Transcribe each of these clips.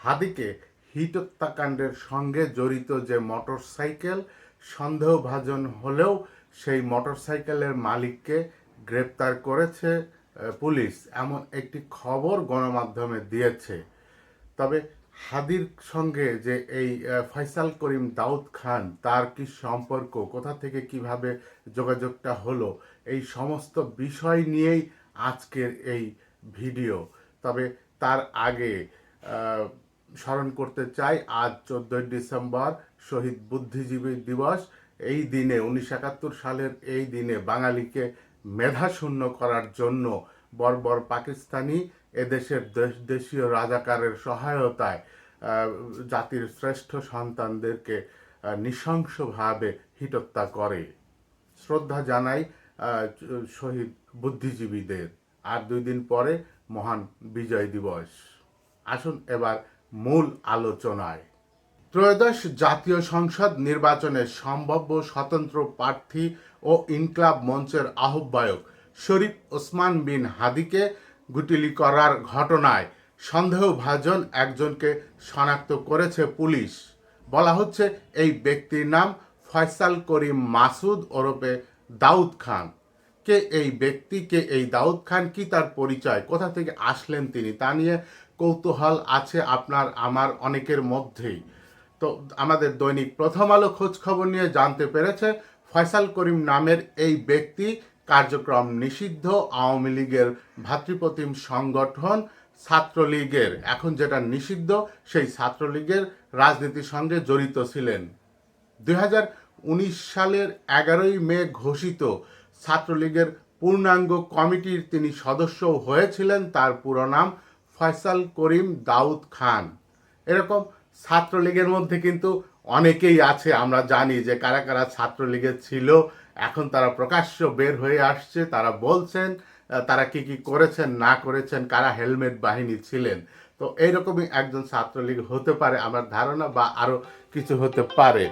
হাদিকে হিট হত্যাকাণ্ডের সঙ্গে জড়িত যে মোটরসাইকেল সন্দেহভাজন হলেও সেই মোটরসাইকেলের মালিককে গ্রেপ্তার করেছে পুলিশ, এমন একটি খবর গণমাধ্যমে দিয়েছে। তবে হাদির সঙ্গে যে এই ফয়সাল করিম দাউদ খান, তার কি সম্পর্ক, কোথা থেকে কিভাবে যোগাযোগটা হলো, এই সমস্ত বিষয় নিয়েই আজকের এই ভিডিও। তবে তার আগে স্মরণ করতে চাই, আজ 14 ডিসেম্বর শহীদ বুদ্ধিজীবী দিবস। এই দিনে 1971 সালের এই দিনে বাঙালিকে মেধাশূন্য করার জন্য বর্বর পাকিস্তানি এদেশের দেশীয় রাজাকারের সহায়তায় জাতির শ্রেষ্ঠ সন্তানদেরকে নৃশংসভাবে হিটহত্যা করে। শ্রদ্ধা জানাই শহীদ বুদ্ধিজীবীদের। আর 2 দিন পরে মহান বিজয় দিবস। আসুন এবার মূল আলোচনায়। ত্রয়োদশ জাতীয় সংসদ নির্বাচনে সম্ভাব্য স্বতন্ত্র প্রার্থী ও ইনকলাব মঞ্চের আহ্বায়ক শরীফ ওসমান বিন হাদিকে গুটিলি করার ঘটনায় সন্দেহভাজন একজনকে শনাক্ত করেছে পুলিশ। বলা হচ্ছে এই ব্যক্তির নাম ফয়সাল করিম মাসুদ ওরফে দাউদ খান। কে এই ব্যক্তি, কে এই দাউদ খান, কি তার পরিচয়, কোথা থেকে আসলেন তিনি, তা নিয়ে কৌতূহল আছে আপনার আমার অনেকের মধ্যেই। তো আমাদের দৈনিক প্রথম আলো খোঁজ খবর নিয়ে জানতে পেরেছে ফয়সাল করিম নামের এই ব্যক্তি কার্যক্রম নিষিদ্ধ আওয়ামী লীগের ভাতৃপ্রতিম সংগঠন ছাত্রলীগের, এখন যেটা নিষিদ্ধ সেই ছাত্রলীগের রাজনীতির সঙ্গে জড়িত ছিলেন। 2019 সালের 11 মে ঘোষিত ছাত্রলীগের পূর্ণাঙ্গ কমিটির তিনি সদস্য হয়েছিলেন। তার পুরো নাম ফয়সাল করিম দাউদ খান। এরকম ছাত্রলীগের মধ্যে কিন্তু অনেকেই আছে, আমরা জানি যে কারা কারা ছাত্রলীগের ছিল। এখন তারা প্রকাশ্য বের হয়ে আসছে, তারা বলছেন তারা কি কি করেছেন না করেছেন, কারা হেলমেট বাহিনী ছিলেন। তো এইরকমই একজন ছাত্রলীগ হতে পারে আমার ধারণা, বা আরও কিছু হতে পারে।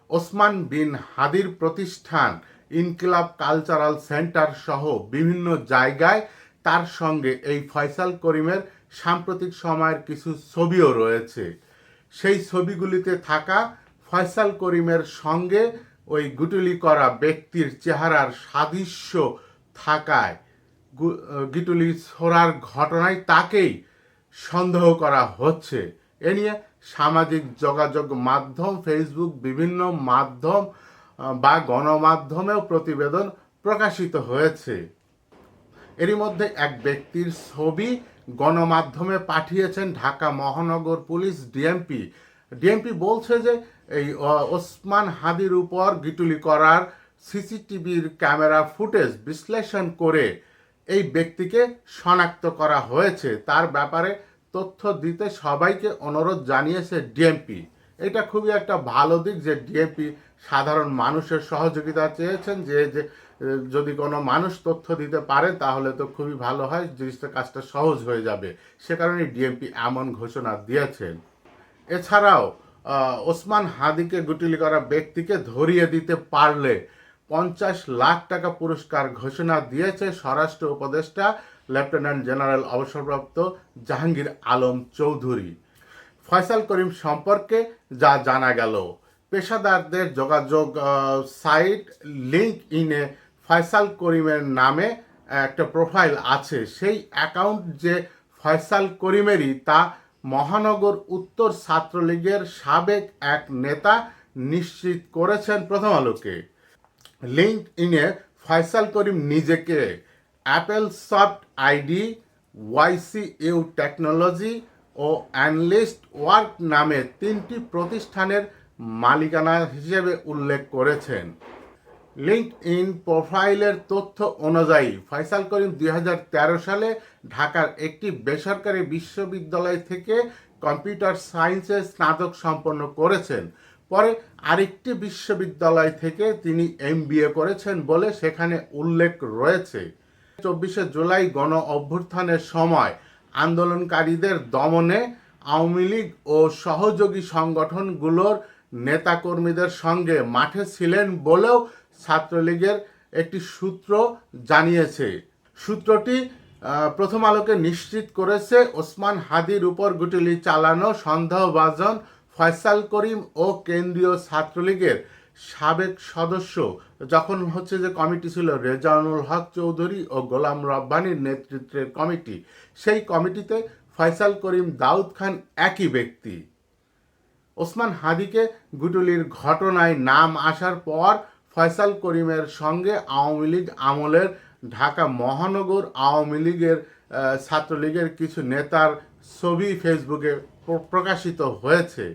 ওসমান বিন হাদির প্রতিষ্ঠান ইনকিলাব কালচারাল সেন্টার সহ বিভিন্ন জায়গায় তার সঙ্গে এই ফয়সাল করিমের সাম্প্রতিক সময়ের কিছু ছবিও রয়েছে। সেই ছবিগুলিতে থাকা ফয়সাল করিমের সঙ্গে ওই গুটুলি করা ব্যক্তির চেহারার সাদৃশ্য থাকায় গুটুলি ছোড়ার ঘটনায় তাকেই সন্দেহ করা হচ্ছে। এ নিয়ে সামাজিক যোগাযোগ মাধ্যম, ফেসবুক, বিভিন্ন মাধ্যম বা গণমাধ্যমেও প্রতিবেদন প্রকাশিত হয়েছে। এরই মধ্যে এক ব্যক্তির ছবি গণমাধ্যমে পাঠিয়েছেন ঢাকা মহানগর পুলিশ ডিএমপি। ডিএমপি বলছে যে এই ওসমান হাদির উপর গুটুলি করার সিসিটিভির ক্যামেরা ফুটেজ বিশ্লেষণ করে এই ব্যক্তিকে শনাক্ত করা হয়েছে। তার ব্যাপারে তথ্য দিতে সবাইকে অনুরোধ জানিয়েছে ডিএমপি। এটা খুবই একটা ভালো দিক যে ডিএমপি সাধারণ মানুষের সহযোগিতা চেয়েছেন, যে যদি কোনো মানুষ তথ্য দিতে পারে তাহলে তো খুবই ভালো হয়, জিনিসটা কাজটা সহজ হয়ে যাবে। সে কারণে ডিএমপি এমন ঘোষণা দিয়েছেন। এছাড়াও ওসমান হাদিকে গুটিলি করা ব্যক্তিকে ধরিয়ে দিতে পারলে 50 লাখ টাকা পুরস্কার ঘোষণা দিয়েছে স্বরাষ্ট্র উপদেষ্টা লেফটেন্যান্ট জেনারেল অবসরপ্রাপ্ত জাহাঙ্গীর আলম চৌধুরী। ফয়সাল করিম সম্পর্কে যা জানা গেল, পেশাদারদের যোগাযোগ সাইট লিঙ্ক ইনে ফয়সাল করিমের নামে একটা প্রোফাইল আছে। সেই অ্যাকাউন্ট যে ফয়সাল করিমেরই তা মহানগর উত্তর ছাত্রলীগের সাবেক এক নেতা নিশ্চিত করেছেন প্রথম আলোকে। লিঙ্ক ইনে ফয়সাল করিম নিজেকে অ্যাপেল সফট আইডি, ওয়াইসিইউ টেকনোলজি ও অ্যানালিস্ট ওয়ার্ক নামে 3টি প্রতিষ্ঠানের মালিকানা হিসেবে উল্লেখ করেছেন। লিঙ্কডইন প্রোফাইলের তথ্য অনুযায়ী ফয়সাল করিম 2013 সালে ঢাকার একটি বেসরকারি বিশ্ববিদ্যালয় থেকে কম্পিউটার সায়েন্সে স্নাতক সম্পন্ন করেছেন। পরে আরেকটি বিশ্ববিদ্যালয় থেকে তিনি MBA করেছেন বলে সেখানে উল্লেখ রয়েছে। 24 জুলাই গণ অভ্যুত্থানের সময় আন্দোলনকারীদের দমনে আওয়ামী লীগ ও সহযোগী সংগঠনগুলোর নেতাকর্মীদের সঙ্গে মাঠে ছিলেন বলেও ছাত্রলীগের একটি সূত্র জানিয়েছে। সূত্রটি প্রথম আলোকে নিশ্চিত করেছে ওসমান হাদির উপর গুটিলি চালানো সন্দেহভাজন ফয়সাল করিম ও কেন্দ্রীয় ছাত্রলীগের সাবেক সদস্য, যখন হচ্ছে যে কমিটি ছিল রেজাউনুল হক চৌধুরী ও গোলাম রব্বানীর নেতৃত্বের কমিটি, সেই কমিটিতে ফয়সাল করিম, দাউদ খান একই ব্যক্তি। ওসমান হাদিকে গুটুলির ঘটনায় নাম আসার পর ফয়সাল করিমের সঙ্গে আওয়ামী লীগ আমলের ঢাকা মহানগর আওয়ামী লীগের ছাত্রলীগের কিছু নেতার ছবি ফেসবুকে প্রকাশিত হয়েছে।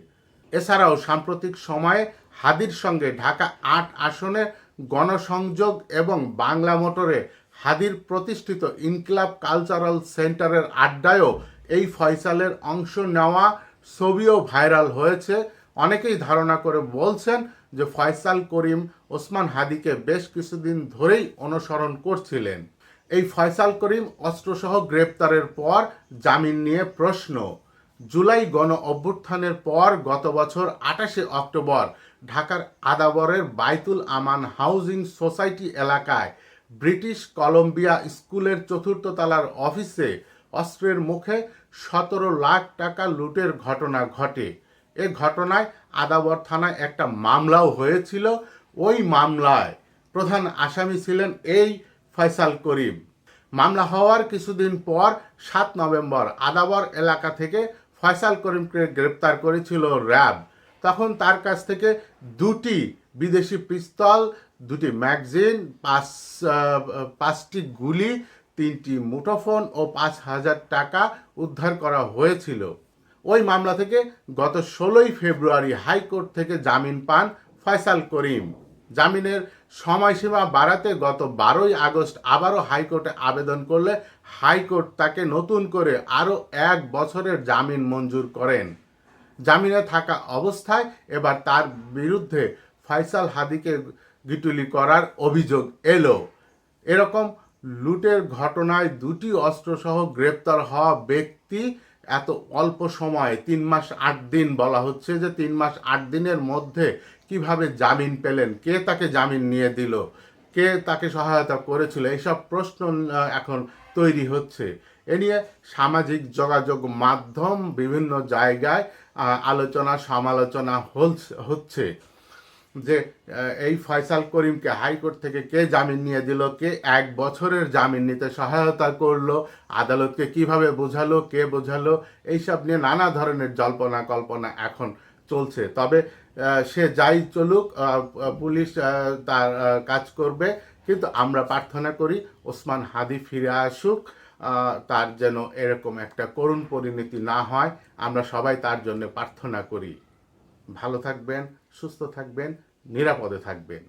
এছাড়াও সাম্প্রতিক সময়ে হাদির সঙ্গে ঢাকা ৮ আসনে গণসংযোগ এবং বাংলা মোটরে হাদির প্রতিষ্ঠিত ইনকিলাব কালচারাল সেন্টারের আড্ডায়ও এই ফয়সালের অংশ নেওয়া ছবিও ভাইরাল হয়েছে। অনেকেই ধারণা করে বলছেন যে ফয়সাল করিম ওসমান হাদিকে বেশ কিছুদিন ধরেই অনুসরণ করছিলেন। এই ফয়সাল করিম অস্ত্রসহ গ্রেপ্তারের পর জামিন নিয়ে প্রশ্ন। জুলাই গণ অভ্যুত্থানের পর গত বছর ২৮ অক্টোবর ঢাকার আদাবরের বাইতুল আমান হাউজিং সোসাইটি এলাকায় ব্রিটিশ কলম্বিয়া স্কুলের ৪র্থ তলার অফিসে অস্ত্রের মুখে ১৭ লাখ টাকা লুটের ঘটনা ঘটে। এ ঘটনায় আদাবর থানায় একটা মামলাও হয়েছিল। ওই মামলায় প্রধান আসামি ছিলেন এই ফয়সাল করিম। মামলা হওয়ার কিছুদিন পর ৭ নভেম্বর আদাবর এলাকা থেকে ফয়সাল করিমকে গ্রেপ্তার করেছিল র্যাব। তখন তার কাছ থেকে ২টি বিদেশি পিস্তল, ২টি ম্যাগাজিন, ৫টি গুলি, ৩টি মুঠোফোন ও ৫,০০০ টাকা উদ্ধার করা হয়েছিল। ওই মামলা থেকে গত ১৬ই ফেব্রুয়ারি হাইকোর্ট থেকে জামিন পান ফয়সাল করিম। জামিনের সময়সীমা বাড়াতে গত ১২ই আগস্ট আবারও হাইকোর্টে আবেদন করলে হাইকোর্ট তাকে নতুন করে আরও ১ বছরের জামিন মঞ্জুর করেন। জামিনে থাকা অবস্থায় এবার তার বিরুদ্ধে ফয়সাল হাদিকে গিটুলি করার অভিযোগ এলো। এরকম লুটের ঘটনায় ২টি অস্ত্রসহ গ্রেপ্তার হওয়া ব্যক্তি এত অল্প সময়ে ৩ মাস ৮ দিন বলা হচ্ছে যে ৩ মাস ৮ দিনের মধ্যে কিভাবে জামিন পেলেন, কে তাকে জামিন নিয়ে দিল, কে তাকে সহায়তা করেছিল, এইসব প্রশ্ন এখন তৈরি হচ্ছে। এ নিয়ে সামাজিক যোগাযোগ মাধ্যম বিভিন্ন জায়গায় আলোচনা সমালোচনা হচ্ছে যে এই ফয়সাল করিমকে হাইকোর্ট থেকে কে জামিন নিয়ে দিল, কে ১ বছরের জামিন নিতে সহায়তা করলো, আদালতকে কিভাবে বোঝালো, কে বোঝালো, এইসব নিয়ে নানা ধরনের জল্পনা কল্পনা এখন চলছে। তবে সে যাই চলুক, পুলিশ তার কাজ করবে, কিন্তু আমরা প্রার্থনা করি ওসমান হাদি ফিরে আসুক, তার যেন এরকম একটা করুণ পরিণতি না হয়। আমরা সবাই তার জন্য প্রার্থনা করি। ভালো থাকবেন, সুস্থ থাকবেন, নিরাপদে থাকবেন।